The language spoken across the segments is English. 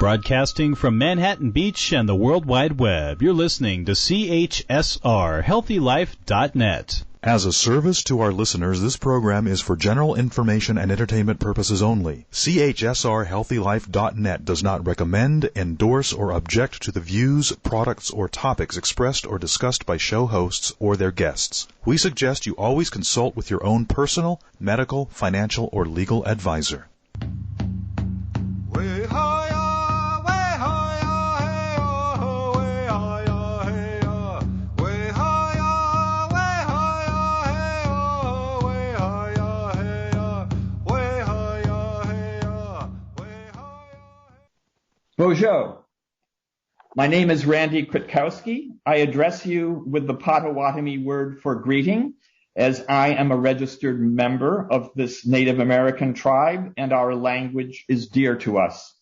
Broadcasting from Manhattan Beach and the World Wide Web, you're listening to CHSR, HealthyLife.net. As a service to our listeners, this program is for general information and entertainment purposes only. CHSR HealthyLife.net does not recommend, endorse, or object to the views, products, or topics expressed or discussed by show hosts or their guests. We suggest you always consult with your own personal, medical, financial, or legal advisor. Bonjour. My name is Randy Kwiatkowski. I address you with the Potawatomi word for greeting, as I am a registered member of this Native American tribe and our language is dear to us.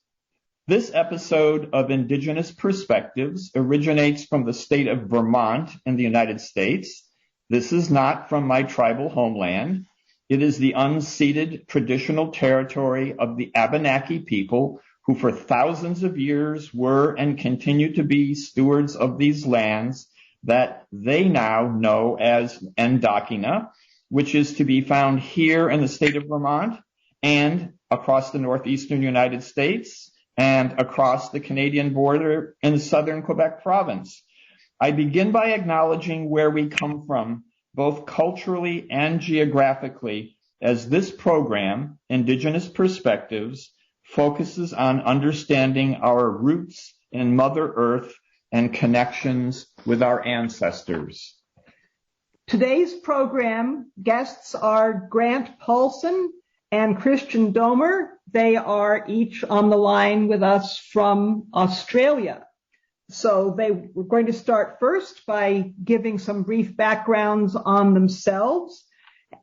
This episode of Indigenous Perspectives originates from the state of Vermont in the United States. This is not from my tribal homeland. It is the unceded traditional territory of the Abenaki people, who for thousands of years were and continue to be stewards of these lands that they now know as Endakina, which is to be found here in the state of Vermont and across the northeastern United States and across the Canadian border in southern Quebec province. I begin by acknowledging where we come from, both culturally and geographically, as this program, Indigenous Perspectives, focuses on understanding our roots in Mother Earth and connections with our ancestors. Today's program guests are Grant Paulson and Christian Domer. They are each on the line with us from Australia. So we're going to start first by giving some brief backgrounds on themselves.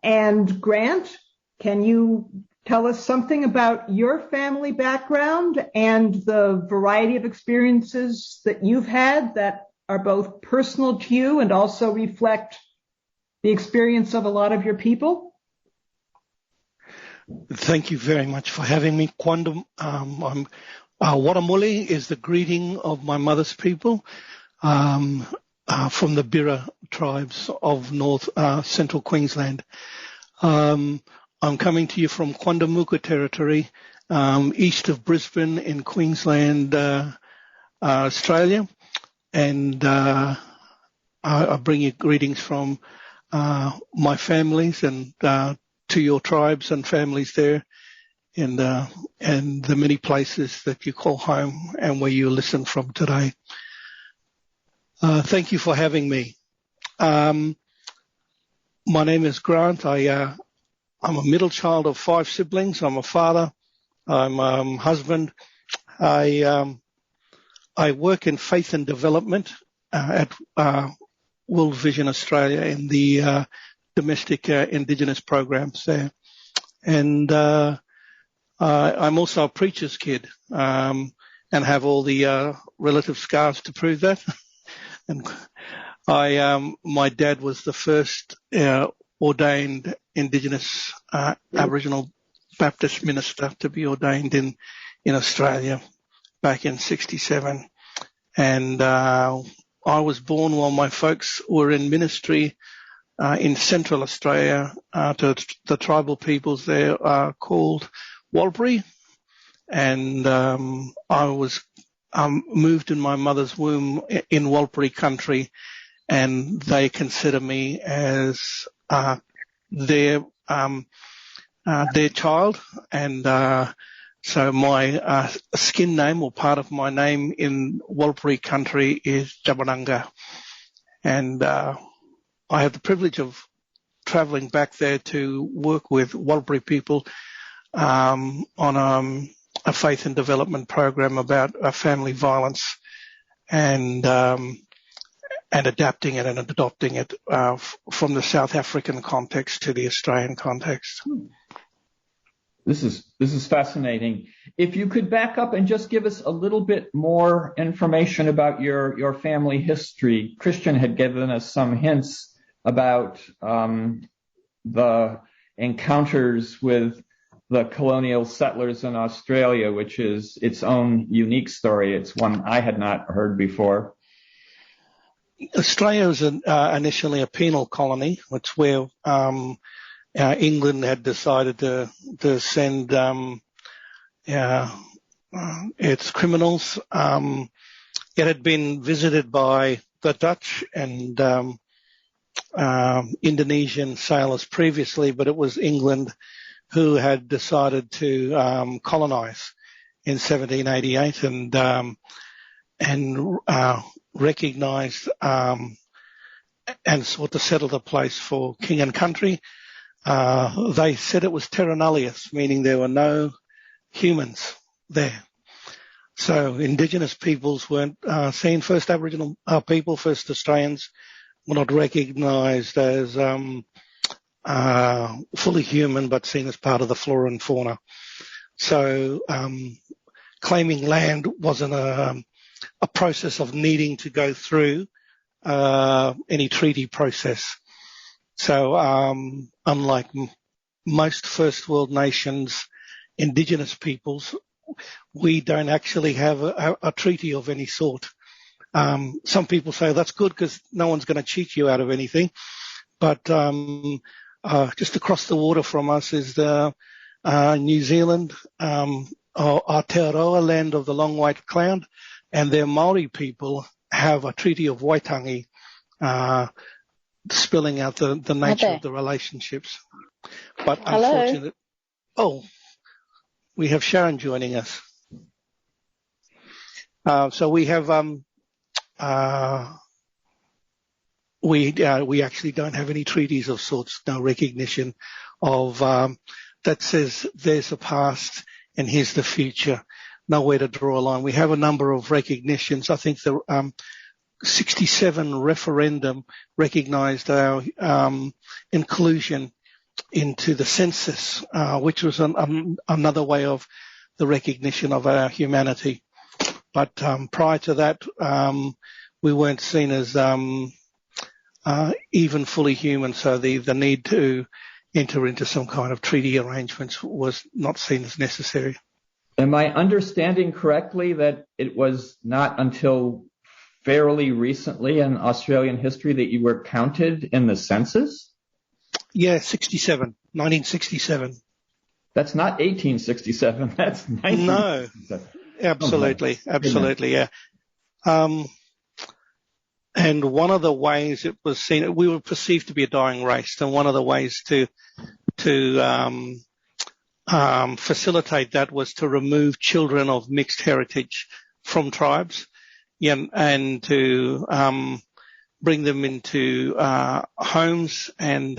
And Grant, can you tell us something about your family background and the variety of experiences that you've had that are both personal to you and also reflect the experience of a lot of your people? Thank you very much for having me. Kwandam, Watamuli is the greeting of my mother's people from the Bira tribes of north central Queensland. I'm coming to you from Quandamuka territory, east of Brisbane in Queensland, Australia. And I bring you greetings from my families and to your tribes and families there and the many places that you call home and where you listen from today. Thank you for having me. My name is Grant. I'm a middle child of 5 siblings. I'm a father. I'm a husband. I work in faith and development at World Vision Australia in the domestic Indigenous programs there. And I'm also a preacher's kid and have all the relative scars to prove that. And my dad was the first ordained Indigenous Aboriginal Baptist minister to be ordained in Australia back in 1967. And I was born while my folks were in ministry in Central Australia to the tribal peoples there called Walbury. And I was moved in my mother's womb in Walbury country, and they consider me as their child, and so my skin name or part of my name in Walbury country is Jabananga, and I have the privilege of travelling back there to work with Walbury people on a faith and development program about family violence and adapting it and adopting it from the South African context to the Australian context. This is fascinating. If you could back up and just give us a little bit more information about your family history. Christian had given us some hints about the encounters with the colonial settlers in Australia, which is its own unique story. It's one I had not heard before. Australia was initially a penal colony. It's where England had decided to send its criminals. It had been visited by the Dutch and Indonesian sailors previously, but it was England who had decided to colonize in 1788 and recognized and sought to settle the place for king and country. They said it was terra nullius, meaning there were no humans there. So indigenous peoples weren't seen. First Aboriginal people, first Australians, were not recognised as fully human, but seen as part of the flora and fauna. So claiming land wasn't a process of needing to go through any treaty process. So unlike most first world nations, indigenous peoples, we don't actually have a treaty of any sort. Some people say that's good because no one's going to cheat you out of anything. But just across the water from us is the New Zealand, Aotearoa, land of the long white cloud, and their Maori people have a treaty of Waitangi, spelling out the nature of the relationships. But unfortunately, we have Sharon joining us. So we have we actually don't have any treaties of sorts, no recognition of that says there's a past and here's the future. Nowhere to draw a line. We have a number of recognitions. I think the 67 referendum recognised our inclusion into the census, which was another way of the recognition of our humanity. But prior to that, we weren't seen as even fully human, so the need to enter into some kind of treaty arrangements was not seen as necessary. Am I understanding correctly that it was not until fairly recently in Australian history that you were counted in the census? Yeah, 1967. That's not 1867. That's 1967. No, absolutely, yeah. And one of the ways it was seen, we were perceived to be a dying race, and one of the ways to facilitate that was to remove children of mixed heritage from tribes, and to bring them into homes, and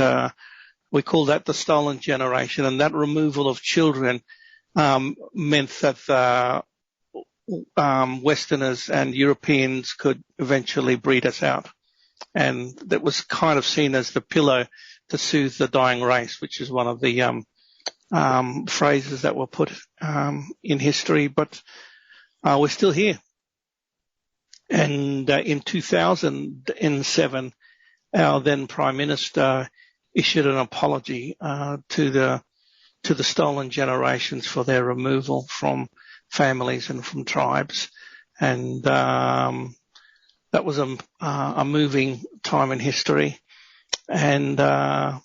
we call that the stolen generation. And that removal of children meant that Westerners and Europeans could eventually breed us out, and that was kind of seen as the pillow to soothe the dying race, which is one of the phrases that were put in history. But we're still here. And in 2007, our then Prime Minister issued an apology to the stolen generations for their removal from families and from tribes, and that was a moving time in history. And there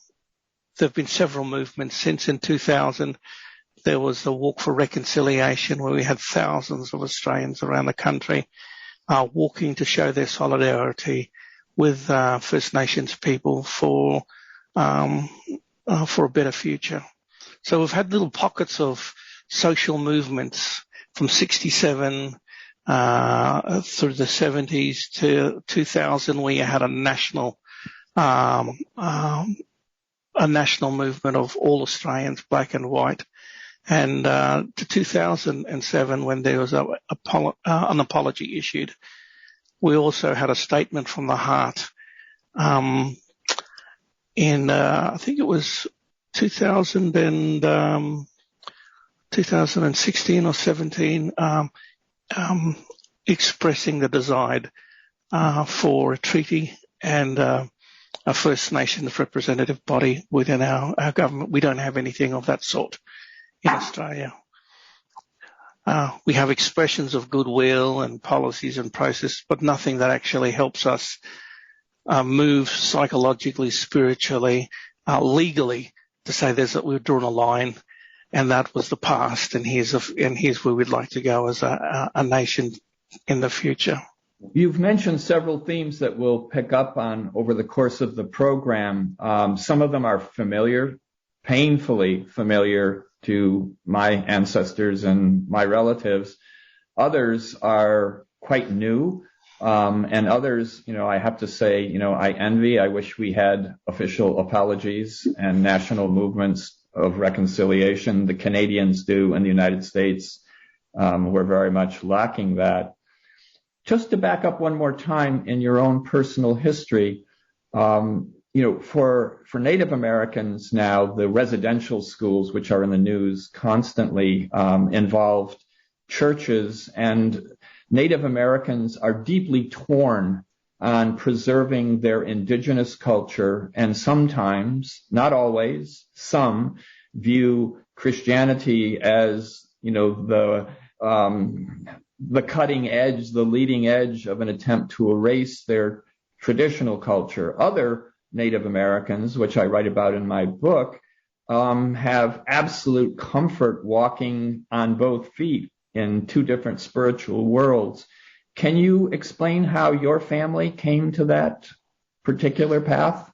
have been several movements since. In 2000, there was the Walk for Reconciliation, where we had thousands of Australians around the country walking to show their solidarity with First Nations people for a better future. So we've had little pockets of social movements from 67 through the 70s to 2000, where you had a national movement of all Australians, black and white, and to 2007, when there was an apology issued. We also had a statement from the heart in I think it was 2016 or 17, expressing the desire for a treaty and a First Nations representative body within our government. We don't have anything of that sort in Australia. We have expressions of goodwill and policies and process, but nothing that actually helps us move psychologically, spiritually, legally to say we've drawn a line, and that was the past, and here's where we'd like to go as a nation in the future. You've mentioned several themes that we'll pick up on over the course of the program. Some of them are familiar, painfully familiar to my ancestors and my relatives. Others are quite new. And others, I have to say, I envy. I wish we had official apologies and national movements of reconciliation. The Canadians do in the United States. We're very much lacking that. Just to back up one more time in your own personal history, for Native Americans now, the residential schools, which are in the news constantly, involved churches, and Native Americans are deeply torn on preserving their indigenous culture, and sometimes, not always, some view Christianity as, the cutting edge, the leading edge of an attempt to erase their traditional culture. Other Native Americans, which I write about in my book, have absolute comfort walking on both feet in two different spiritual worlds. Can you explain how your family came to that particular path?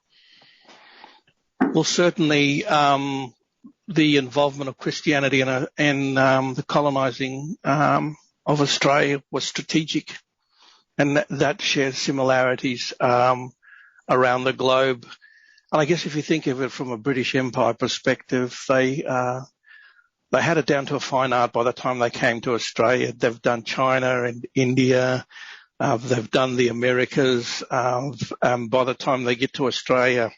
Well, certainly the involvement of Christianity in the colonizing of Australia was strategic, and that shares similarities around the globe. And I guess if you think of it from a British Empire perspective, they had it down to a fine art by the time they came to Australia. They've done China and India. They've done the Americas. By the time they get to Australia,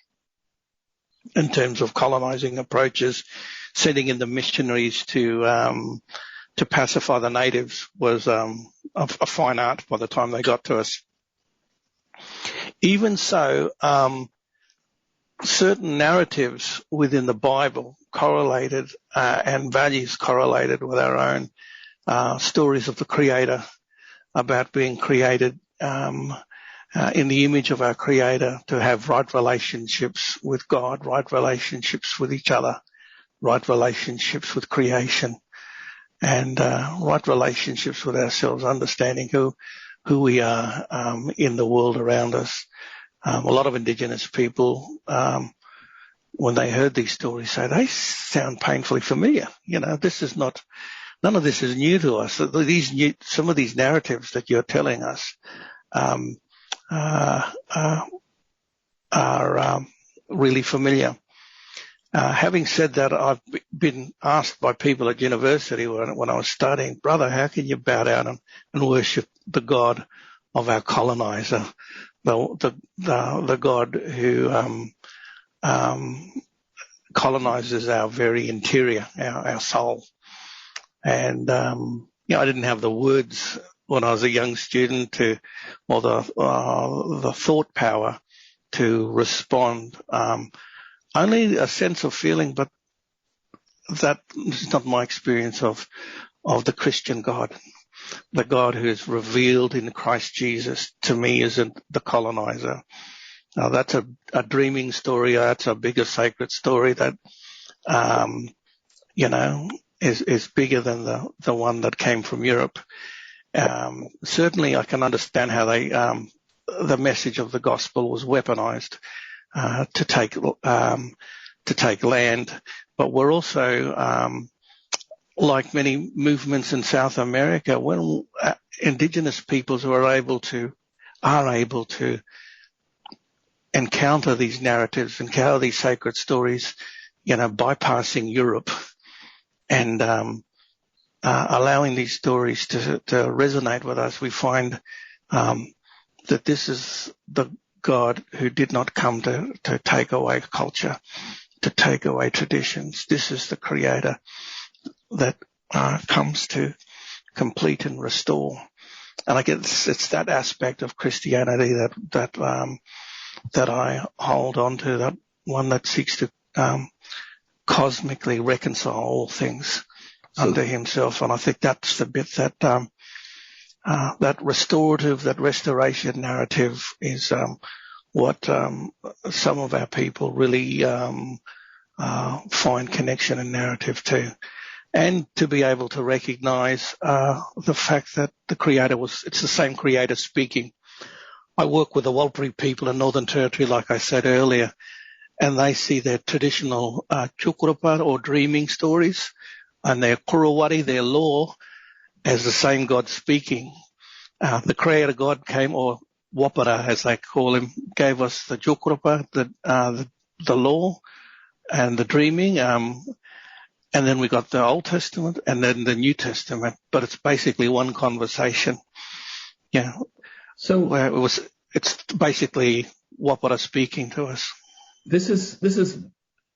in terms of colonizing approaches, sending in the missionaries to pacify the natives was a fine art by the time they got to us. Even so, certain narratives within the Bible correlated and values correlated with our own stories of the Creator, about being created in the image of our Creator, to have right relationships with God, right relationships with each other, right relationships with creation, and right relationships with ourselves, understanding who we are in the world around us. A lot of Indigenous people, when they heard these stories, say they sound painfully familiar. This is not, none of this is new to us. Some of these narratives that you're telling us are really familiar. Having said that, I've been asked by people at university when I was studying, brother, how can you bow down and worship the God of our colonizer, the God who colonizes our very interior, our soul? And I didn't have the words when I was a young student or the thought power to respond. Only a sense of feeling, but that is not my experience of the Christian God. The God who is revealed in Christ Jesus to me isn't the colonizer. Now that's a dreaming story. That's a bigger sacred story that, is bigger than the one that came from Europe. Certainly I can understand how the message of the gospel was weaponized to take land, but we're also like many movements in South America, when Indigenous peoples are able to encounter these narratives, encounter these sacred stories, bypassing Europe and allowing these stories to resonate with us, we find that this is the God who did not come to take away culture, to take away traditions. This is the Creator that comes to complete and restore. And I guess it's that aspect of Christianity that I hold on to, that one that seeks to cosmically reconcile all things unto himself. And I think that's the bit that that restorative, that restoration narrative is what some of our people really find connection and narrative to. And to be able to recognize the fact that the Creator it's the same Creator speaking. I work with the Warlpiri people in Northern Territory, like I said earlier, and they see their traditional chukurapa or dreaming stories and their kurawari, their law, as the same God speaking. The Creator God came, or Wapara as they call him, gave us the chukurapa, the law and the dreaming, and then we got the Old Testament and then the New Testament, but it's basically one conversation. Yeah. So it's basically Wapara speaking to us. This is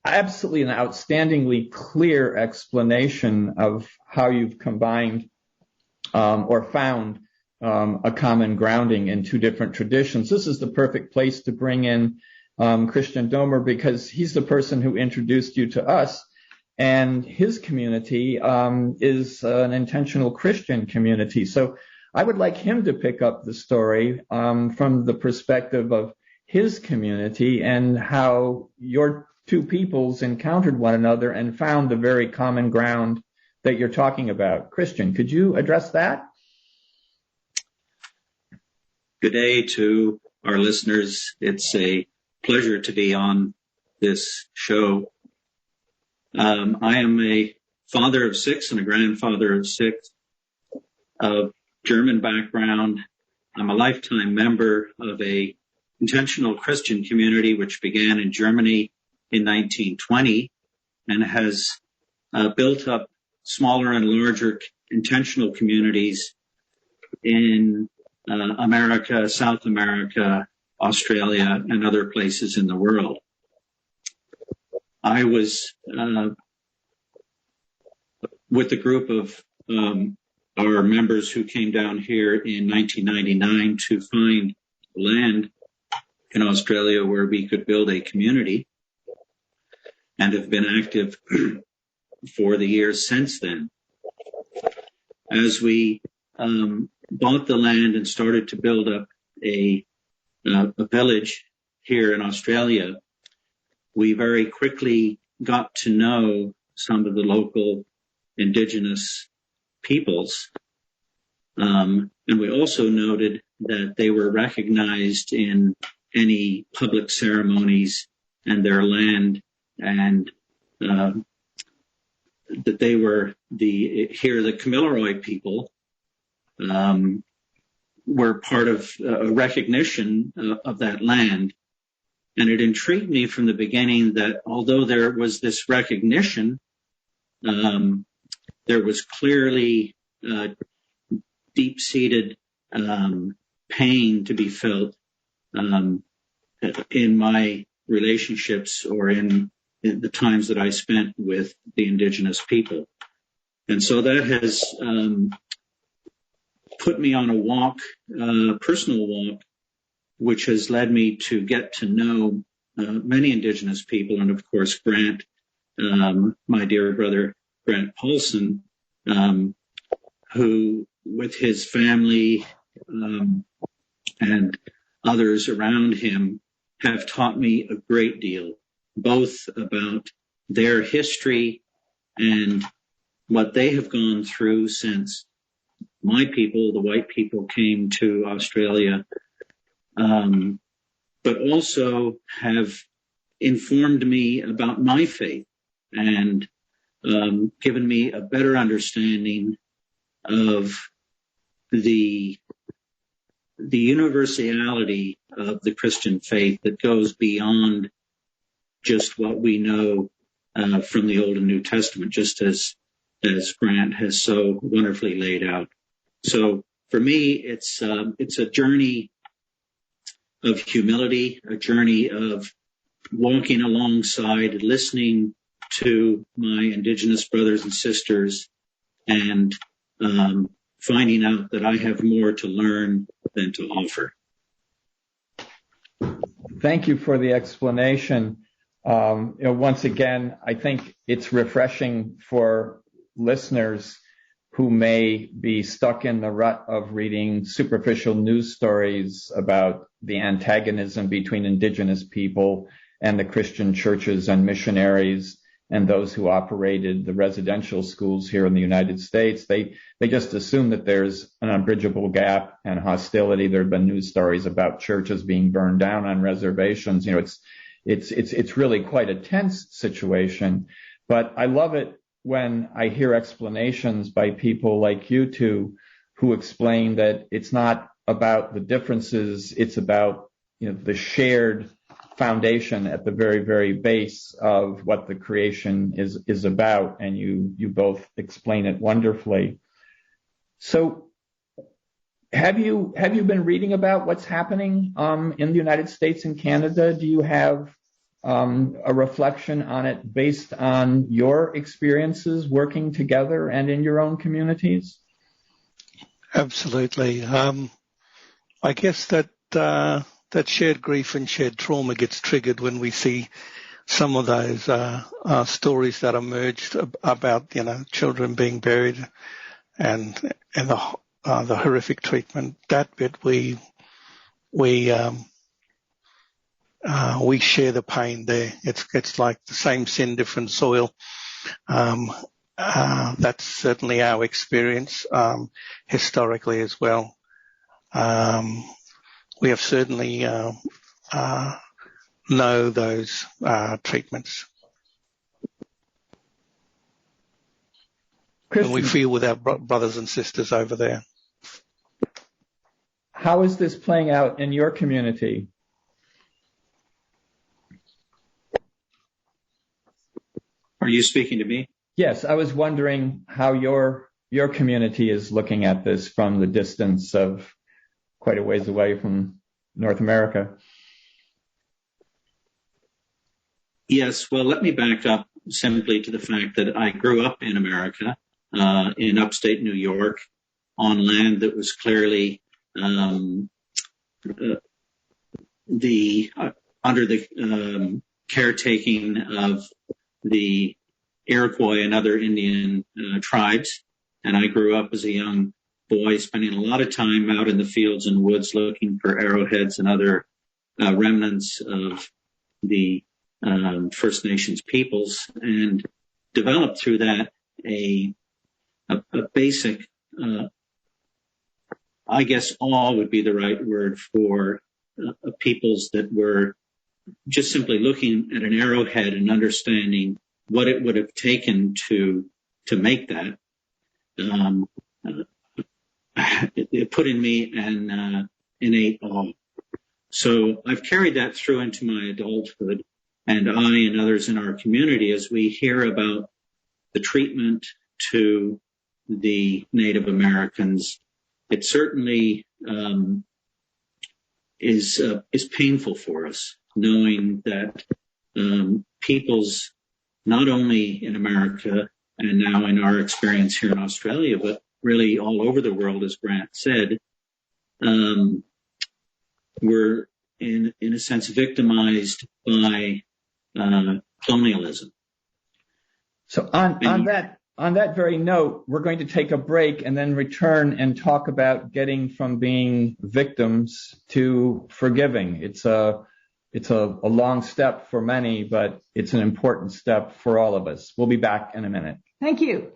absolutely an outstandingly clear explanation of how you've combined or found a common grounding in two different traditions. This is the perfect place to bring in Christian Domer, because he's the person who introduced you to us, and his community is an intentional Christian community. So I would like him to pick up the story from the perspective of his community and how your two peoples encountered one another and found the very common ground that you're talking about. Christian, could you address that? Good day to our listeners. It's a pleasure to be on this show. I am a father of 6 and a grandfather of 6 of German background. I'm a lifetime member of a intentional Christian community which began in Germany in 1920 and has built up smaller and larger intentional communities in America, South America, Australia, and other places in the world. I was with a group of our members who came down here in 1999 to find land in Australia where we could build a community, and have been active for the years since then. As we bought the land and started to build up a village here in Australia, we very quickly got to know some of the local Indigenous peoples. And we also noted that they were recognized in any public ceremonies and their land, and that they were the Kamilaroi people were part of a recognition of that land. And it intrigued me from the beginning that although there was this recognition, there was clearly deep-seated pain to be felt in my relationships or in the times that I spent with the Indigenous people. And so that has put me on a walk, personal walk, which has led me to get to know many Indigenous people, and of course Grant, my dear brother Grant Paulson, who with his family and others around him have taught me a great deal, both about their history and what they have gone through since my people, the white people, came to Australia, but also have informed me about my faith and given me a better understanding of the universality of the Christian faith that goes beyond just what we know from the Old and New Testament, just as Grant has so wonderfully laid out. So for me, it's a journey of humility, a journey of walking alongside, listening to my Indigenous brothers and sisters, and finding out that I have more to learn than to offer. Thank you for the explanation. Once again, I think it's refreshing for listeners who may be stuck in the rut of reading superficial news stories about the antagonism between indigenous people and the Christian churches and missionaries and those who operated the residential schools here in the United States. They just assume that there's an unbridgeable gap and hostility. There have been news stories about churches being burned down on reservations. It's really quite a tense situation. But I love it when I hear explanations by people like you two who explain that it's not about the differences, it's about the shared foundation at the very, very base of what the creation is about, and you both explain it wonderfully. So have you been reading about what's happening in the United States and Canada? Do you have a reflection on it based on your experiences working together and in your own communities? Absolutely. I guess that shared grief and shared trauma gets triggered when we see some of those stories that emerged about children being buried and the horrific treatment. That bit we share the pain there. It's like the same sin, different soil. That's certainly our experience historically as well. We have certainly know those treatments. Christian, and we feel with our brothers and sisters over there. How is this playing out in your community? Are you speaking to me? Yes, I was wondering how your community is looking at this from the distance of quite a ways away from North America. Yes, well, let me back up simply to the fact that I grew up in America, in upstate New York, on land that was clearly under the caretaking of the Iroquois and other Indian tribes. And I grew up as a young boy, spending a lot of time out in the fields and woods looking for arrowheads and other remnants of the First Nations peoples, and developed through that a basic, I guess awe would be the right word for peoples that were just simply looking at an arrowhead and understanding what it would have taken to make that. It put in me an innate awe. So I've carried that through into my adulthood, and I and others in our community, as we hear about the treatment to the Native Americans, it certainly is painful for us, knowing that peoples, not only in America and now in our experience here in Australia, but really all over the world, as Grant said, were in a sense victimized by colonialism. So on that very note, we're going to take a break and then return and talk about getting from being victims to forgiving. It's a long step for many, but it's an important step for all of us. We'll be back in a minute. Thank you.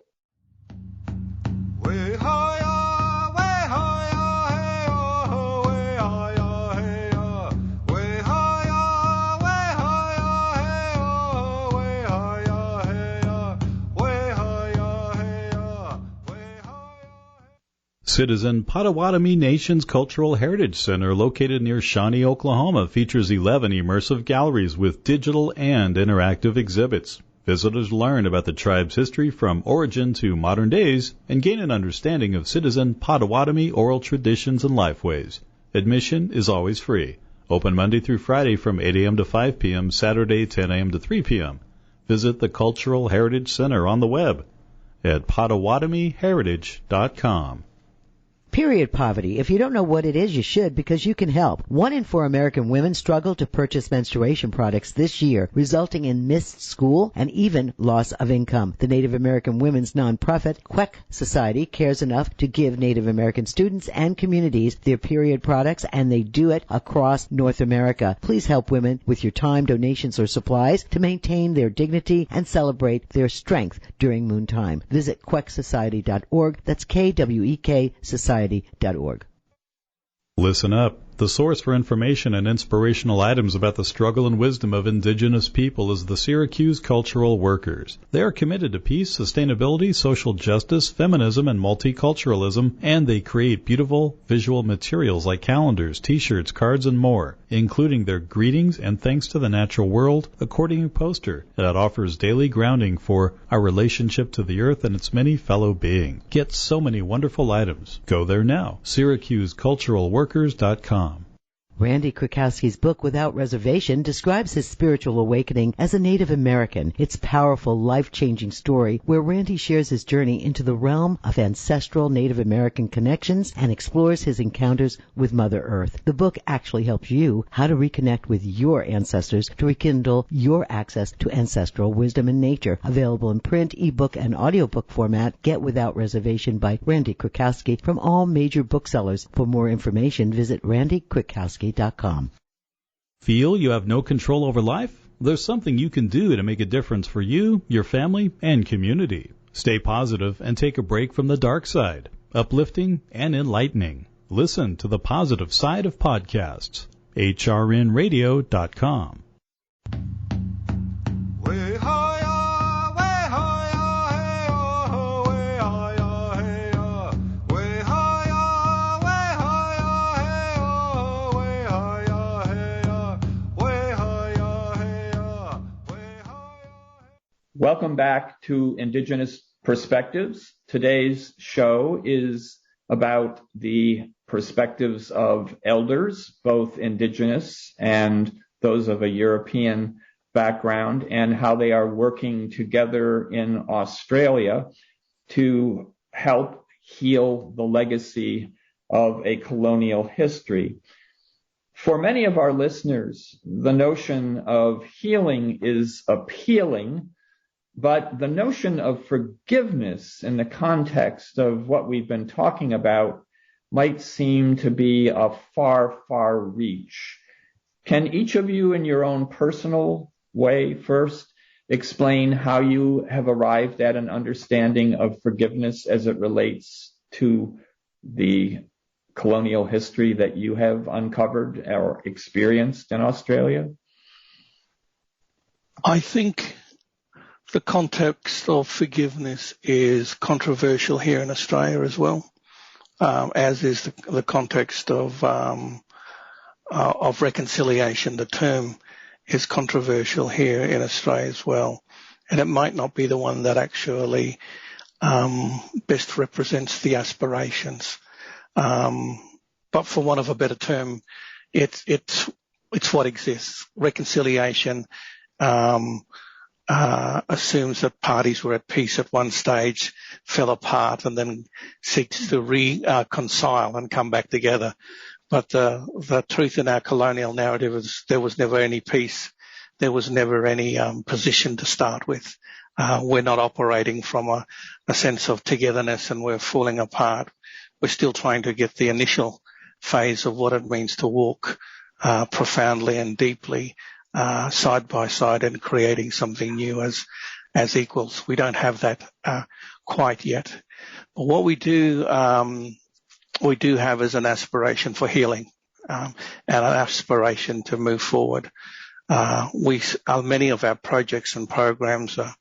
Citizen Potawatomi Nation's Cultural Heritage Center, located near Shawnee, Oklahoma, features 11 immersive galleries with digital and interactive exhibits. Visitors learn about the tribe's history from origin to modern days and gain an understanding of Citizen Potawatomi oral traditions and lifeways. Admission is always free. Open Monday through Friday from 8 a.m. to 5 p.m., Saturday 10 a.m. to 3 p.m. Visit the Cultural Heritage Center on the web at PotawatomiHeritage.com. Period poverty. If you don't know what it is, you should, because you can help. 1 in 4 American women struggle to purchase menstruation products this year, resulting in missed school and even loss of income. The Native American women's nonprofit, Queck Society, cares enough to give Native American students and communities their period products, and they do it across North America. Please help women with your time, donations, or supplies to maintain their dignity and celebrate their strength during moon time. Visit quecksociety.org. That's KWEK Society.org. Listen up. The source for information and inspirational items about the struggle and wisdom of indigenous people is the Syracuse Cultural Workers. They are committed to peace, sustainability, social justice, feminism, and multiculturalism, and they create beautiful visual materials like calendars, t-shirts, cards, and more, including their Greetings and Thanks to the Natural World accordion poster that offers daily grounding for our relationship to the earth and its many fellow beings. Get so many wonderful items. Go there now. SyracuseCulturalWorkers.com. Randy Krakowski's book, Without Reservation, describes his spiritual awakening as a Native American. It's a powerful, life-changing story where Randy shares his journey into the realm of ancestral Native American connections and explores his encounters with Mother Earth. The book actually helps you how to reconnect with your ancestors to rekindle your access to ancestral wisdom and nature. Available in print, ebook, and audiobook format. Get Without Reservation by Randy Krakowski from all major booksellers. For more information, visit randykrakowski.com. Feel you have no control over life? There's something you can do to make a difference for you, your family, and community. Stay positive and take a break from the dark side. Uplifting and enlightening. Listen to the positive side of podcasts. hrnradio.com. Welcome back to Indigenous Perspectives. Today's show is about the perspectives of elders, both Indigenous and those of a European background, and how they are working together in Australia to help heal the legacy of a colonial history. For many of our listeners, the notion of healing is appealing, but the notion of forgiveness in the context of what we've been talking about might seem to be a far, far reach. Can each of you in your own personal way first explain how you have arrived at an understanding of forgiveness as it relates to the colonial history that you have uncovered or experienced in Australia? I think the context of forgiveness is controversial here in Australia as well, as is the context of reconciliation. The term is controversial here in Australia as well, and it might not be the one that actually best represents the aspirations. But for want of a better term, it's what exists. Reconciliation assumes that parties were at peace at one stage, fell apart, and then seeks to reconcile and come back together. But the truth in our colonial narrative is there was never any peace. There was never any position to start with. We're not operating from a sense of togetherness, and we're falling apart. We're still trying to get the initial phase of what it means to walk profoundly and deeply side by side and creating something new as equals. We don't have that quite yet. But what we do have is an aspiration for healing and an aspiration to move forward. Many of our projects and programs are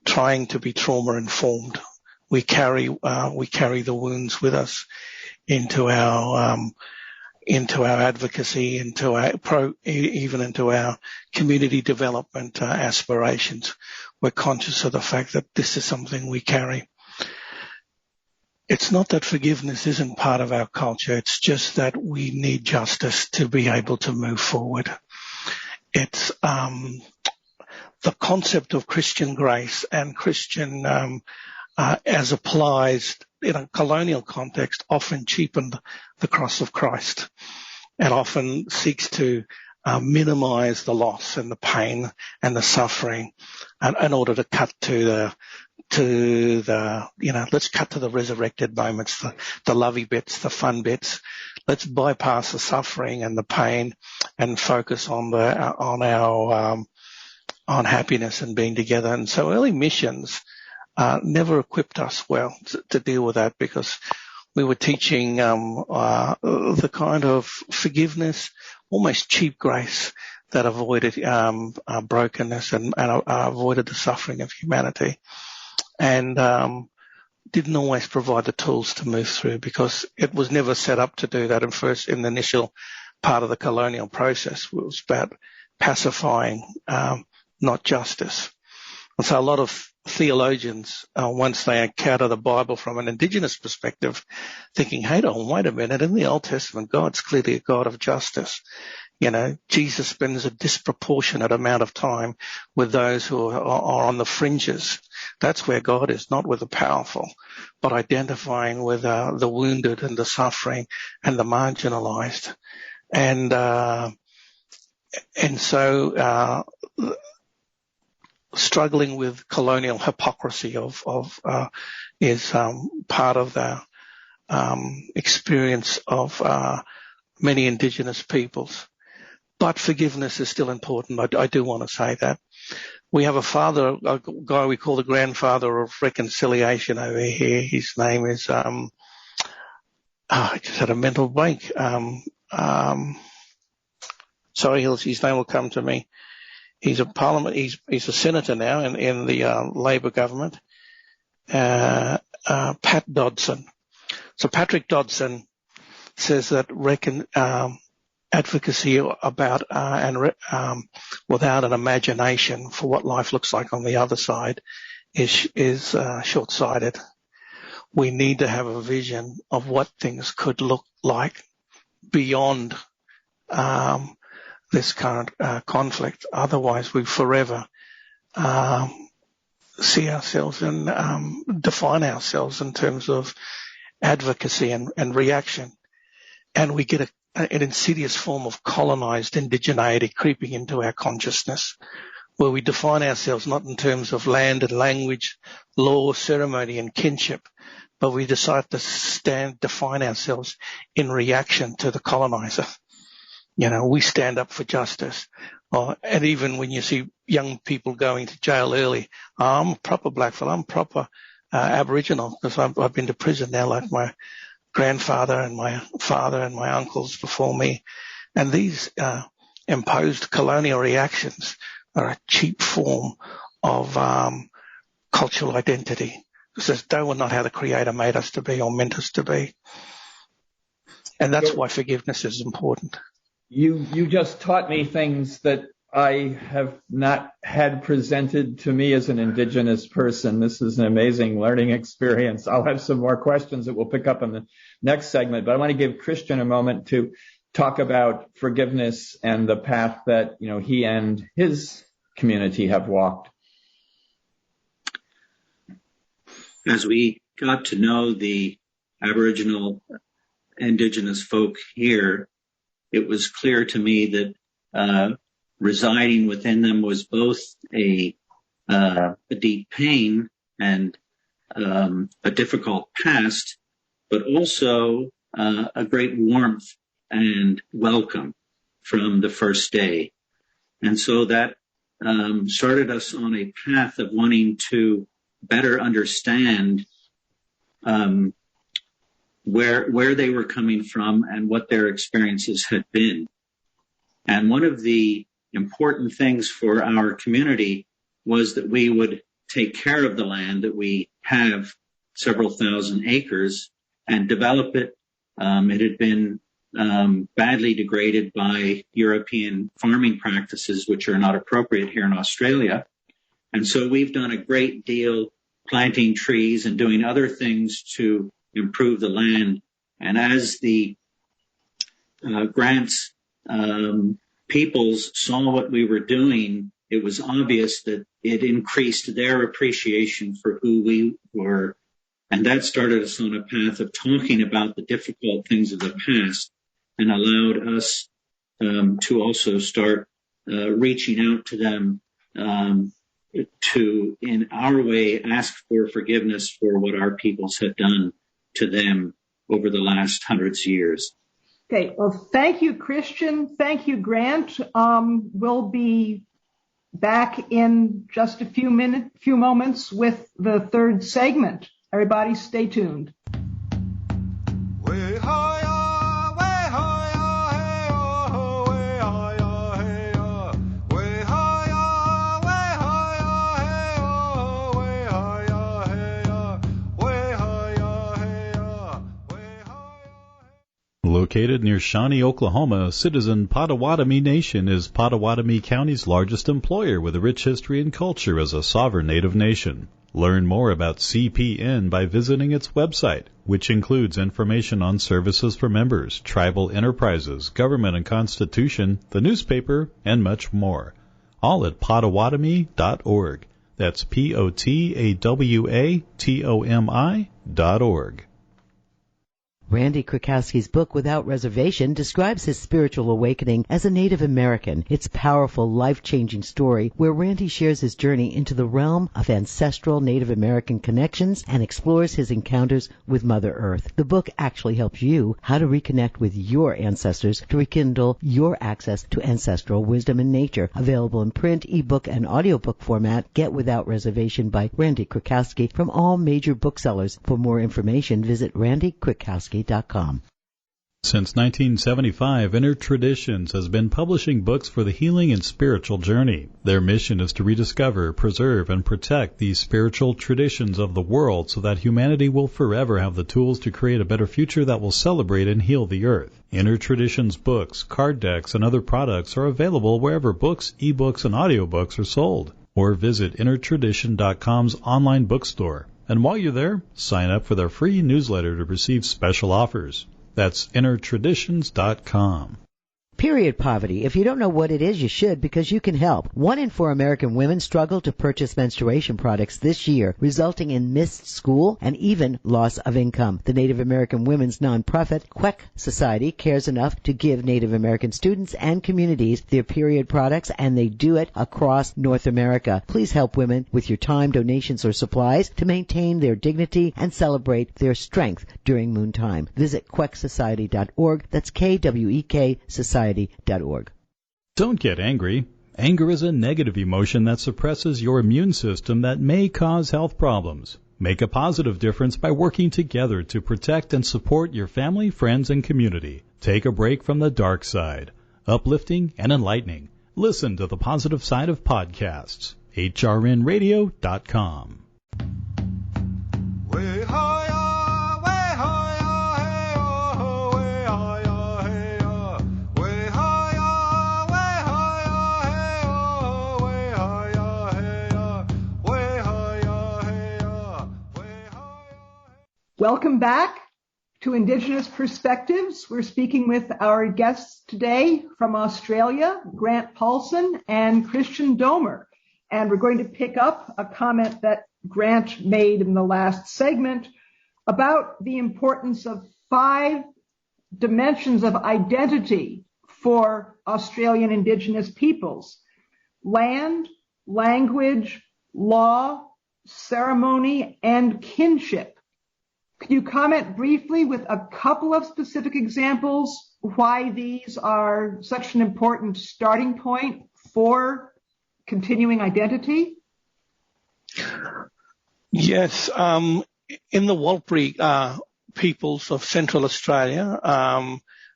trying to be trauma informed. We carry the wounds with us into our advocacy, even into our community development aspirations. We're conscious of the fact that this is something we carry. It's not that forgiveness isn't part of our culture. It's just that we need justice to be able to move forward. It's the concept of Christian grace and Christian as applies in a colonial context, often cheapened the cross of Christ and often seeks to minimize the loss and the pain and the suffering in order to cut to let's cut to the resurrected moments, the lovey bits, the fun bits. Let's bypass the suffering and the pain and focus on on happiness and being together. And so early missions never equipped us well to deal with that, because we were teaching the kind of forgiveness, almost cheap grace that avoided brokenness and avoided the suffering of humanity, and didn't always provide the tools to move through, because it was never set up to do that. In the initial part of the colonial process, it was about pacifying, not justice. And so a lot of theologians, once they encounter the Bible from an Indigenous perspective, thinking, hey, wait a minute, in the Old Testament, God's clearly a God of justice. You know, Jesus spends a disproportionate amount of time with those who are on the fringes. That's where God is, not with the powerful, but identifying with the wounded and the suffering and the marginalized. And so struggling with colonial hypocrisy is part of the experience of many Indigenous peoples. But forgiveness is still important. I do want to say that. We have a guy we call the grandfather of reconciliation over here. His name is, I just had a mental blank. Sorry, his name will come to me. He's he's a senator now in the Labor government. Pat Dodson. So Patrick Dodson says that advocacy about without an imagination for what life looks like on the other side is short-sighted. We need to have a vision of what things could look like beyond this current conflict. Otherwise, we forever see ourselves and define ourselves in terms of advocacy and reaction, and we get an insidious form of colonized indigeneity creeping into our consciousness, where we define ourselves not in terms of land and language, law, ceremony, and kinship, but we decide to define ourselves in reaction to the colonizer. You know, we stand up for justice. And even when you see young people going to jail early, I'm a proper blackfellow, I'm proper Aboriginal, because I've been to prison now like my grandfather and my father and my uncles before me. And these imposed colonial reactions are a cheap form of cultural identity, because they were not how the Creator made us to be or meant us to be. And that's why forgiveness is important. You just taught me things that I have not had presented to me as an Indigenous person. This is an amazing learning experience. I'll have some more questions that we'll pick up in the next segment, but I want to give Christian a moment to talk about forgiveness and the path that, you know, he and his community have walked. As we got to know the Aboriginal Indigenous folk here, it was clear to me that residing within them was both a deep pain and a difficult past, but also a great warmth and welcome from the first day. And so that started us on a path of wanting to better understand where they were coming from and what their experiences had been. And one of the important things for our community was that we would take care of the land, that we have several thousand acres, and develop it. It had been badly degraded by European farming practices, which are not appropriate here in Australia. And so we've done a great deal planting trees and doing other things to improve the land. And as the grants peoples saw what we were doing, it was obvious that it increased their appreciation for who we were And that started us on a path of talking about the difficult things of the past and allowed us to also start reaching out to them to, in our way, ask for forgiveness for what our peoples had done to them over the last hundreds of years. Okay, well, thank you, Christian. Thank you, Grant. We'll be back in just a few moments with the third segment. Everybody stay tuned. Located near Shawnee, Oklahoma, Citizen Potawatomi Nation is Potawatomi County's largest employer with a rich history and culture as a sovereign Native nation. Learn more about CPN by visiting its website, which includes information on services for members, tribal enterprises, government and constitution, the newspaper, and much more. All at Potawatomi.org. That's Potawatomi.org. Randy Krakowski's book, Without Reservation, describes his spiritual awakening as a Native American. It's a powerful, life-changing story where Randy shares his journey into the realm of ancestral Native American connections and explores his encounters with Mother Earth. The book actually helps you how to reconnect with your ancestors to rekindle your access to ancestral wisdom and nature. Available in print, ebook, and audiobook format, Get Without Reservation by Randy Krakowski from all major booksellers. For more information, visit randykrakowski.com. Since 1975, Inner Traditions has been publishing books for the healing and spiritual journey. Their mission is to rediscover, preserve, and protect these spiritual traditions of the world so that humanity will forever have the tools to create a better future that will celebrate and heal the earth. Inner Traditions books, card decks, and other products are available wherever books, ebooks, and audiobooks are sold. Or visit InnerTradition.com's online bookstore. And while you're there, sign up for their free newsletter to receive special offers. That's InnerTraditions.com. Period poverty. If you don't know what it is, you should, because you can help. 1 in 4 American women struggle to purchase menstruation products this year, resulting in missed school and even loss of income. The Native American women's nonprofit, Queck Society, cares enough to give Native American students and communities their period products, and they do it across North America. Please help women with your time, donations, or supplies to maintain their dignity and celebrate their strength during moontime. Visit quecksociety.org. That's KWEK Society.org. Don't get angry. Anger is a negative emotion that suppresses your immune system that may cause health problems. Make a positive difference by working together to protect and support your family, friends, and community. Take a break from the dark side. Uplifting and enlightening. Listen to the positive side of podcasts. hrnradio.com. Welcome back to Indigenous Perspectives. We're speaking with our guests today from Australia, Grant Paulson and Christian Domer. And we're going to pick up a comment that Grant made in the last segment about the importance of 5 dimensions of identity for Australian Indigenous peoples: land, language, law, ceremony, and kinship. Could you comment briefly with a couple of specific examples why these are such an important starting point for continuing identity? Yes. In the Warlpiri peoples of Central Australia,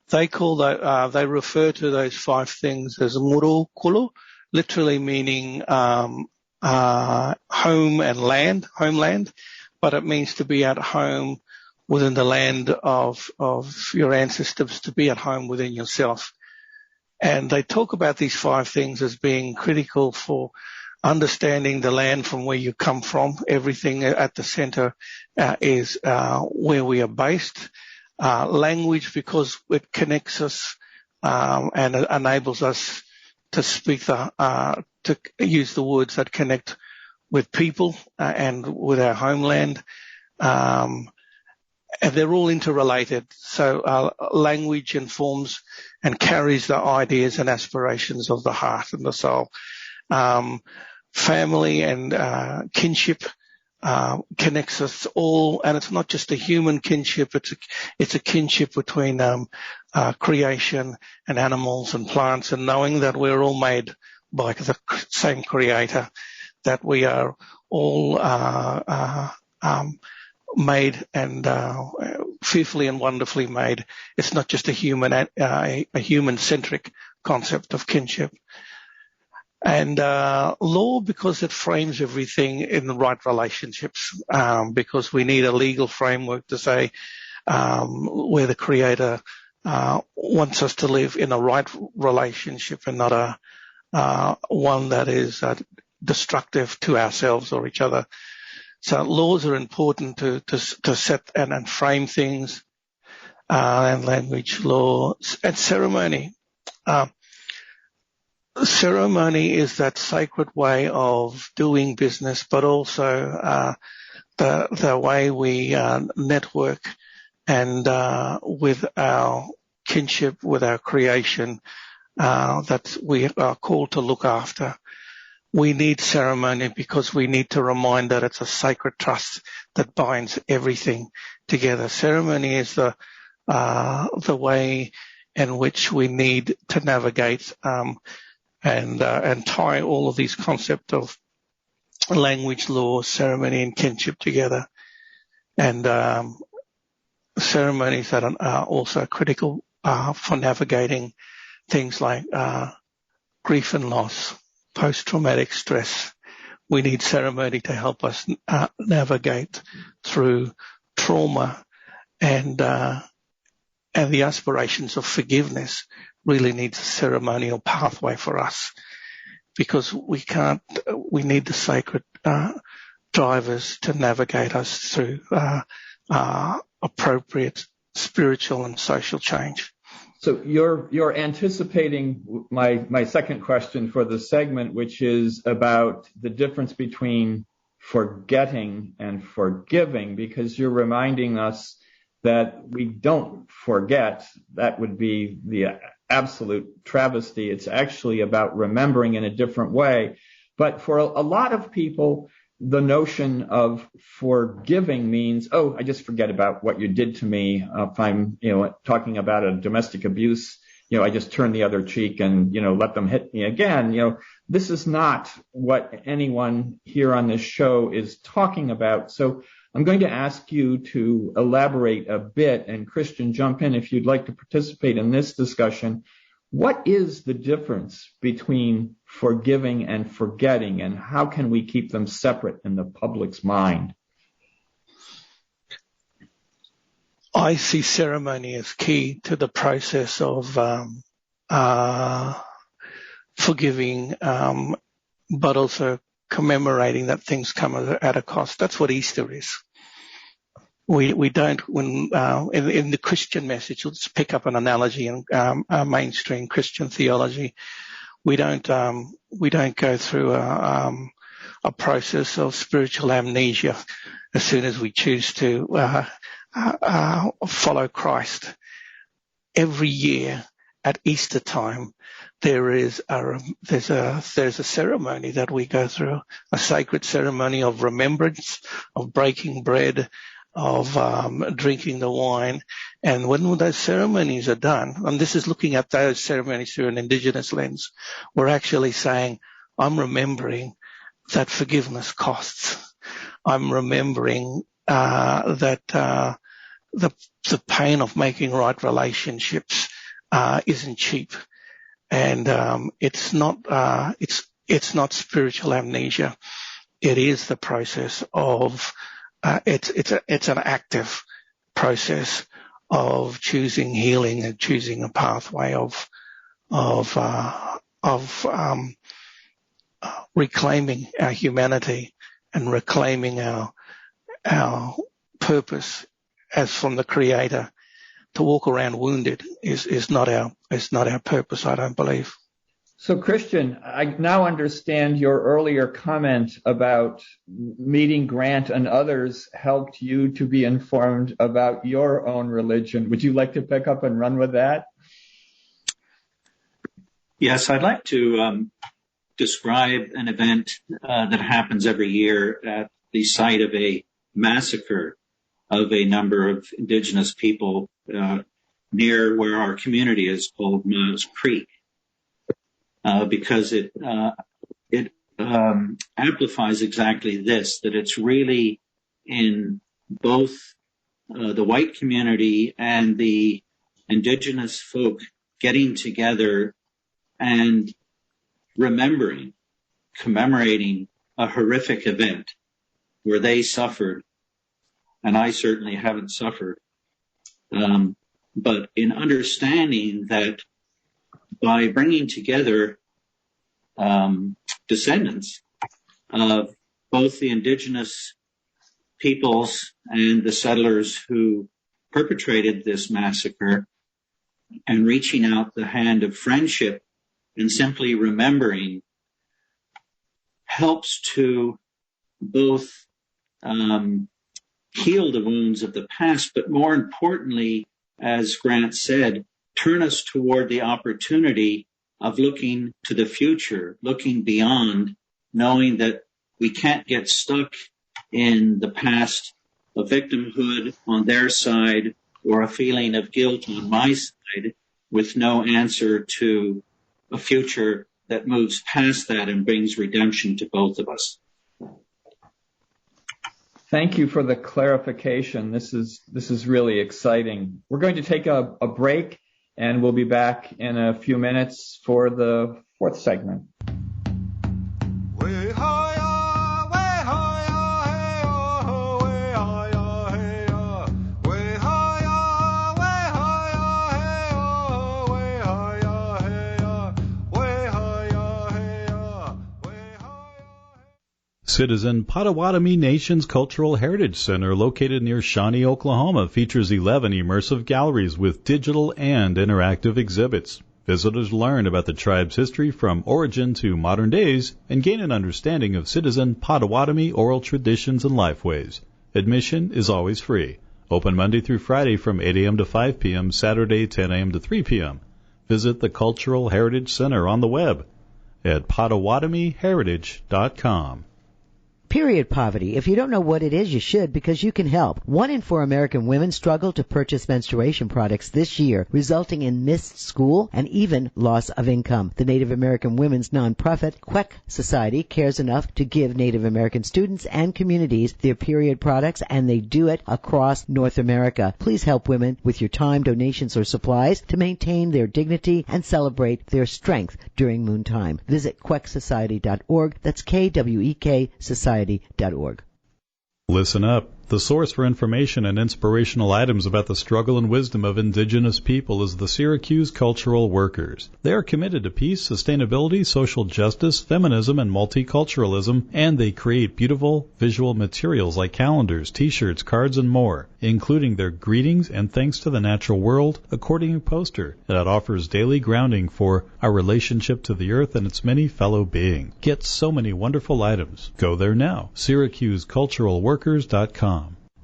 they refer to those 5 things as muru kulu, literally meaning home and land, homeland. But it means to be at home within the land of your ancestors, to be at home within yourself. And they talk about these 5 things as being critical for understanding the land from where you come from. Everything at the center is where we are based. Language, because it connects us and it enables us to speak to use the words that connect with people and with our homeland. and they're all interrelated. So language informs and carries the ideas and aspirations of the heart and the soul. Family and kinship connects us all, and it's not just a human kinship, it's a kinship between creation and animals and plants, and knowing that we're all made by the same creator, that we are all made and fearfully and wonderfully made. It's not just a human-centric concept of kinship. And law, because it frames everything in the right relationships, because we need a legal framework to say where the Creator wants us to live in a right relationship and not one that is destructive to ourselves or each other. So laws are important to set and frame things, and language, law, and ceremony. Ceremony is that sacred way of doing business, but also the way we network and with our kinship, with our creation, that we are called to look after. We need ceremony because we need to remind that it's a sacred trust that binds everything together. Ceremony is the way in which we need to navigate and tie all of these concepts of language, law, ceremony, and kinship together. And ceremonies that are also critical for navigating things like grief and loss, post-traumatic stress. We need ceremony to help us navigate through trauma, and the aspirations of forgiveness really needs a ceremonial pathway for us, because we need the sacred drivers to navigate us through appropriate spiritual and social change. So you're anticipating my second question for the segment, which is about the difference between forgetting and forgiving, because you're reminding us that we don't forget. That would be the absolute travesty. It's actually about remembering in a different way. But for a lot of people, the notion of forgiving means, oh, I just forget about what you did to me. If I'm, talking about a domestic abuse, I just turn the other cheek and, let them hit me again. This is not what anyone here on this show is talking about. So I'm going to ask you to elaborate a bit, and Christian, jump in if you'd like to participate in this discussion. What is the difference between forgiving and forgetting, and how can we keep them separate in the public's mind? I see ceremony as key to the process of forgiving, but also commemorating that things come at a cost. That's what Easter is. We don't, in the Christian message, let's pick up an analogy in mainstream Christian theology. We don't go through a process of spiritual amnesia as soon as we choose to follow Christ. Every year at Easter time, there's a ceremony that we go through, a sacred ceremony of remembrance, of breaking bread, of drinking the wine. And when those ceremonies are done, and this is looking at those ceremonies through an Indigenous lens, we're actually saying, I'm remembering that forgiveness costs. I'm remembering that the pain of making right relationships isn't cheap. And it's not spiritual amnesia. It is the process of it's an active process of choosing healing and choosing a pathway of reclaiming our humanity and reclaiming our purpose as from the Creator. To walk around wounded is not our purpose, I don't believe. So, Christian, I now understand your earlier comment about meeting Grant and others helped you to be informed about your own religion. Would you like to pick up and run with that? Yes, I'd like to describe an event that happens every year at the site of a massacre of a number of indigenous people near where our community is, called Miles Creek. Because it amplifies exactly this, that it's really in both the white community and the indigenous folk getting together and commemorating a horrific event where they suffered, and I certainly haven't suffered, but in understanding that by bringing together descendants of both the indigenous peoples and the settlers who perpetrated this massacre, and reaching out the hand of friendship and simply remembering, helps to both heal the wounds of the past, but more importantly, as Grant said, turn us toward the opportunity of looking to the future, looking beyond, knowing that we can't get stuck in the past, a victimhood on their side or a feeling of guilt on my side, with no answer to a future that moves past that and brings redemption to both of us. Thank you for the clarification. This is really exciting. We're going to take a break, and we'll be back in a few minutes for the fourth segment. Citizen Potawatomi Nation's Cultural Heritage Center, located near Shawnee, Oklahoma, features 11 immersive galleries with digital and interactive exhibits. Visitors learn about the tribe's history from origin to modern days and gain an understanding of Citizen Potawatomi oral traditions and lifeways. Admission is always free. Open Monday through Friday from 8 a.m. to 5 p.m., Saturday 10 a.m. to 3 p.m. Visit the Cultural Heritage Center on the web at PotawatomiHeritage.com. Period poverty. If you don't know what it is, you should, because you can help. 1 in 4 American women struggle to purchase menstruation products this year, resulting in missed school and even loss of income. The Native American women's nonprofit, Queck Society, cares enough to give Native American students and communities their period products, and they do it across North America. Please help women with your time, donations, or supplies to maintain their dignity and celebrate their strength during moontime. Visit quecksociety.org. That's KWEK Society.org. Listen up. The source for information and inspirational items about the struggle and wisdom of indigenous people is the Syracuse Cultural Workers. They are committed to peace, sustainability, social justice, feminism, and multiculturalism, and they create beautiful visual materials like calendars, t-shirts, cards, and more, including their Greetings and Thanks to the Natural World accordion poster that offers daily grounding for our relationship to the earth and its many fellow beings. Get so many wonderful items. Go there now. SyracuseCulturalWorkers.com.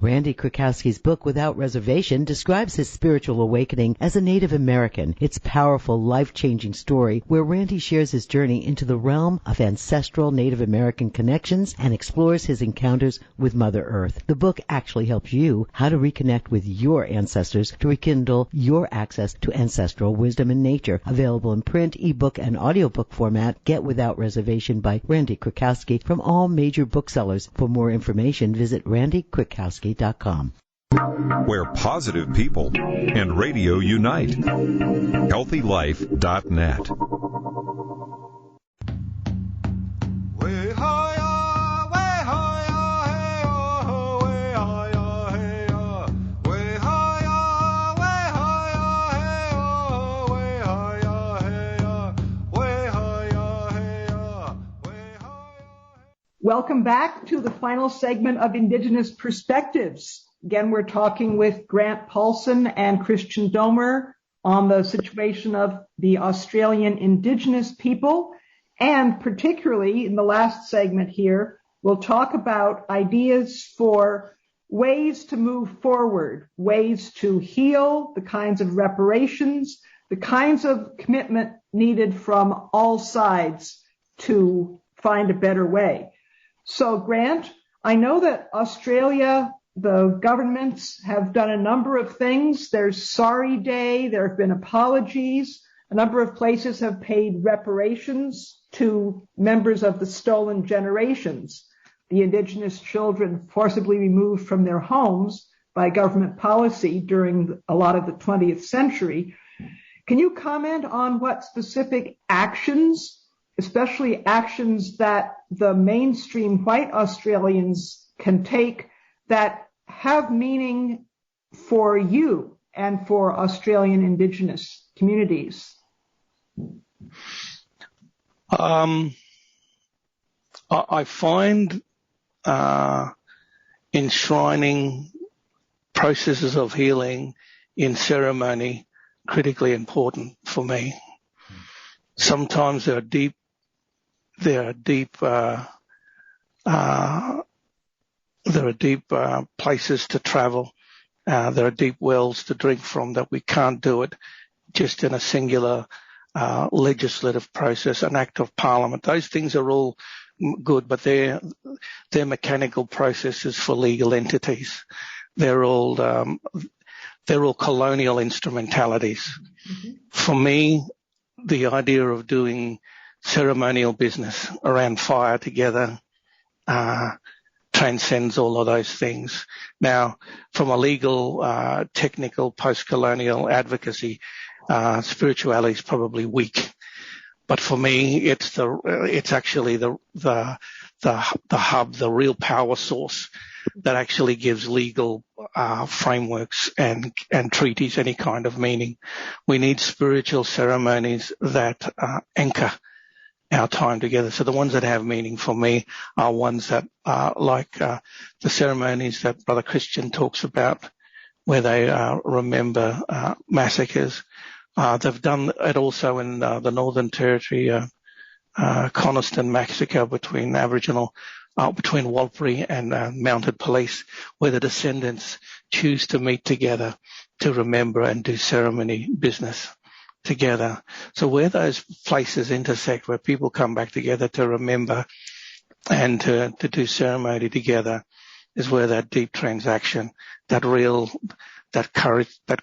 Randy Krakowski's book, Without Reservation, describes his spiritual awakening as a Native American. It's a powerful, life-changing story where Randy shares his journey into the realm of ancestral Native American connections and explores his encounters with Mother Earth. The book actually helps you how to reconnect with your ancestors to rekindle your access to ancestral wisdom and nature. Available in print, ebook, and audiobook format. Get Without Reservation by Randy Krakowski from all major booksellers. For more information, visit randykrakowski.com. Where positive people and radio unite. HealthyLife.net. Welcome back to the final segment of Indigenous Perspectives. Again, we're talking with Grant Paulson and Christian Domer on the situation of the Australian Indigenous people. And particularly in the last segment here, we'll talk about ideas for ways to move forward, ways to heal, the kinds of reparations, the kinds of commitment needed from all sides to find a better way. So, Grant, I know that Australia, the governments have done a number of things. There's Sorry Day, there have been apologies. A number of places have paid reparations to members of the stolen generations, the Indigenous children forcibly removed from their homes by government policy during a lot of the 20th century. Can you comment on what specific actions, especially actions that the mainstream white Australians can take that have meaning for you and for Australian Indigenous communities? I find enshrining processes of healing in ceremony critically important for me. Sometimes there are deep places to travel. There are deep wells to drink from that we can't do it just in a singular legislative process, an act of parliament. Those things are all good, but they're mechanical processes for legal entities. They're all colonial instrumentalities. Mm-hmm. For me, the idea of doing ceremonial business around fire together transcends all of those things. Now, from a legal, technical, post-colonial advocacy, spirituality is probably weak, but for me, it's actually the hub, the real power source that actually gives legal frameworks and treaties any kind of meaning. We need spiritual ceremonies that anchor our time together. So the ones that have meaning for me are ones that are like the ceremonies that Brother Christian talks about, where they remember massacres. They've done it also in the Northern Territory, Coniston massacre between Aboriginal, between Warlpiri and mounted police, where the descendants choose to meet together to remember and do ceremony business together. So where those places intersect, where people come back together to remember and to do ceremony together, is where that deep transaction, that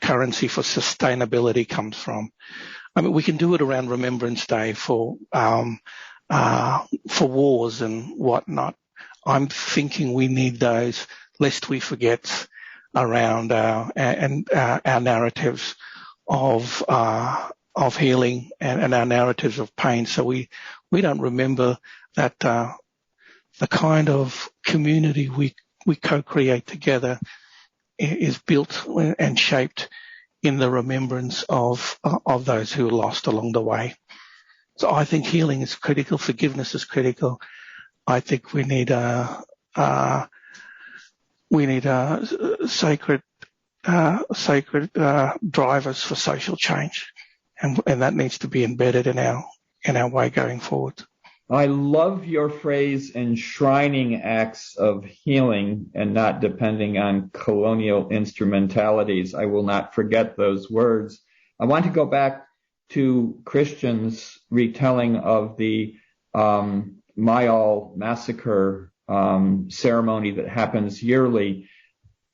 currency for sustainability comes from. I mean, we can do it around Remembrance Day for wars and whatnot. I'm thinking we need those, lest we forget, around our narratives of healing and our narratives of pain. So we don't remember that the kind of community we co-create together is built and shaped in the remembrance of those who are lost along the way. So I think healing is critical. Forgiveness is critical. I think we need sacred drivers for social change, and that needs to be embedded in our way going forward. I love your phrase, enshrining acts of healing and not depending on colonial instrumentalities. I will not forget those words. I want to go back to Christian's retelling of the Mayal massacre ceremony that happens yearly.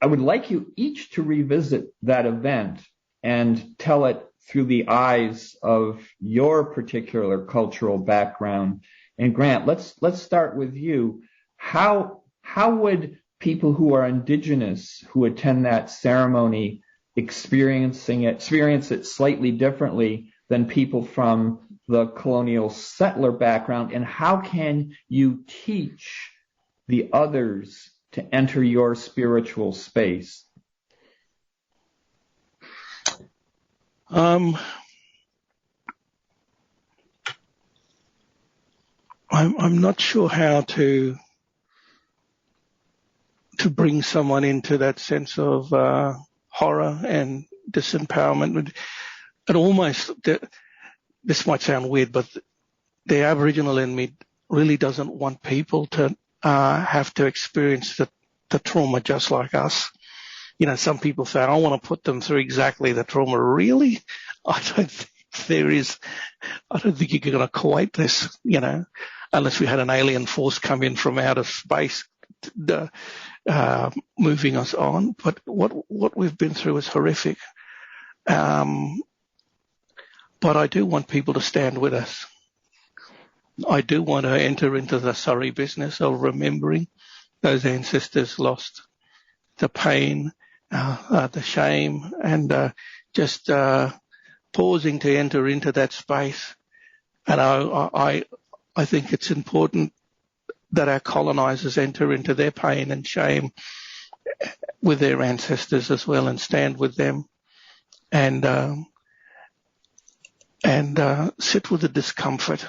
I would like you each to revisit that event and tell it through the eyes of your particular cultural background. And Grant, let's start with you. How would people who are Indigenous who attend that ceremony experience it slightly differently than people from the colonial settler background? And how can you teach the others to enter your spiritual space? I'm not sure how to bring someone into that sense of horror and disempowerment. this might sound weird, but the Aboriginal in me really doesn't want people to have to experience the trauma just like us. You know, some people say, I want to put them through exactly the trauma. Really? I don't think I don't think you're going to equate this, you know, unless we had an alien force come in from outer space, moving us on. But what we've been through is horrific. But I do want people to stand with us. I do want to enter into the sorry business of remembering those ancestors lost, the pain, the shame, and just pausing to enter into that space. And I think it's important that our colonizers enter into their pain and shame with their ancestors as well, and stand with them, and sit with the discomfort.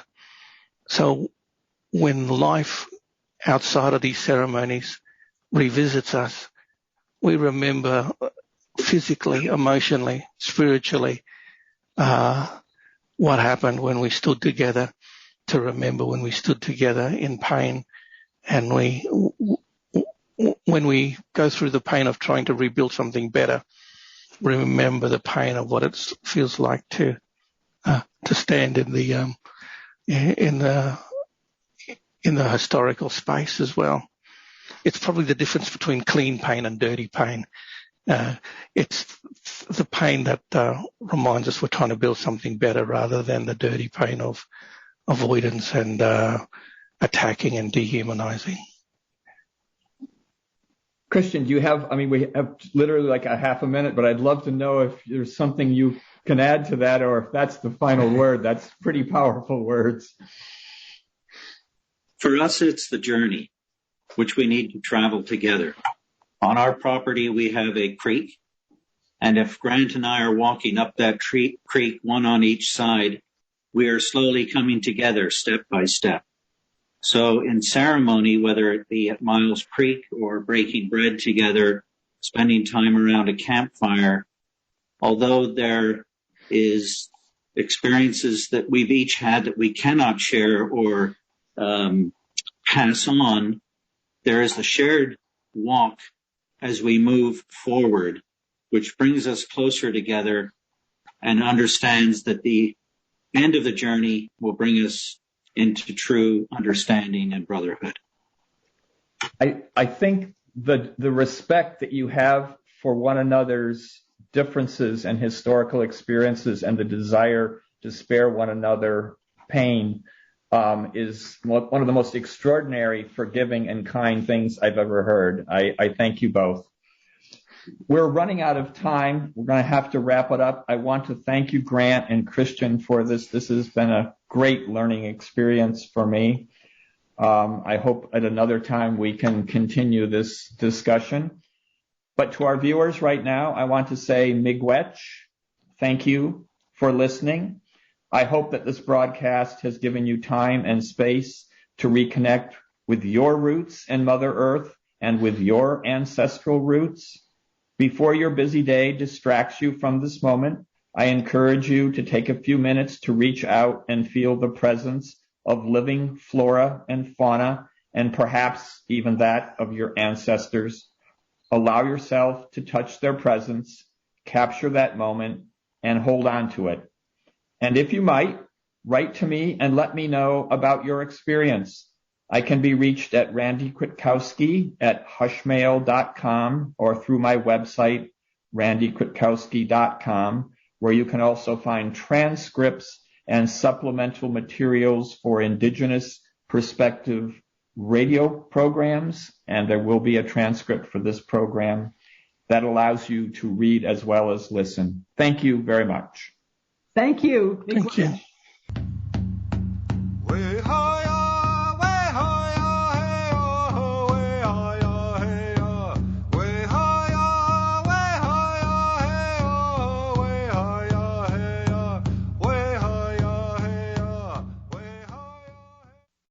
So when life outside of these ceremonies revisits us, we remember physically, emotionally, spiritually, what happened when we stood together, to remember when we stood together in pain, and when we go through the pain of trying to rebuild something better, remember the pain of what it feels like to stand in the historical space as well. It's probably the difference between clean pain and dirty pain. It's the pain that reminds us we're trying to build something better, rather than the dirty pain of avoidance and attacking and dehumanizing. Christian, do you have, we have literally like a half a minute, but I'd love to know if there's something you can add to that, or if that's the final word. That's pretty powerful words. For us, it's the journey, which we need to travel together. On our property, we have a creek, and if Grant and I are walking up that creek, one on each side, we are slowly coming together step by step. So in ceremony, whether it be at Miles Creek or breaking bread together, spending time around a campfire, although there is experiences that we've each had that we cannot share or pass on, there is the shared walk as we move forward, which brings us closer together and understands that the end of the journey will bring us into true understanding and brotherhood. I think the respect that you have for one another's differences and historical experiences, and the desire to spare one another pain, is one of the most extraordinary, forgiving, and kind things I've ever heard. I thank you both. We're running out of time. We're going to have to wrap it up. I want to thank you, Grant and Christian, for this. This has been a great learning experience for me. I hope at another time we can continue this discussion. But to our viewers right now, I want to say miigwech. Thank you for listening. I hope that this broadcast has given you time and space to reconnect with your roots in Mother Earth and with your ancestral roots. Before your busy day distracts you from this moment, I encourage you to take a few minutes to reach out and feel the presence of living flora and fauna, and perhaps even that of your ancestors. Allow yourself to touch their presence, capture that moment, and hold on to it. And if you might, write to me and let me know about your experience. I can be reached at randykwiatkowski@hushmail.com or through my website, randykwiatkowski.com, where you can also find transcripts and supplemental materials for Indigenous Perspective radio programs, and there will be a transcript for this program that allows you to read as well as listen. Thank you very much. Thank you. Thank you.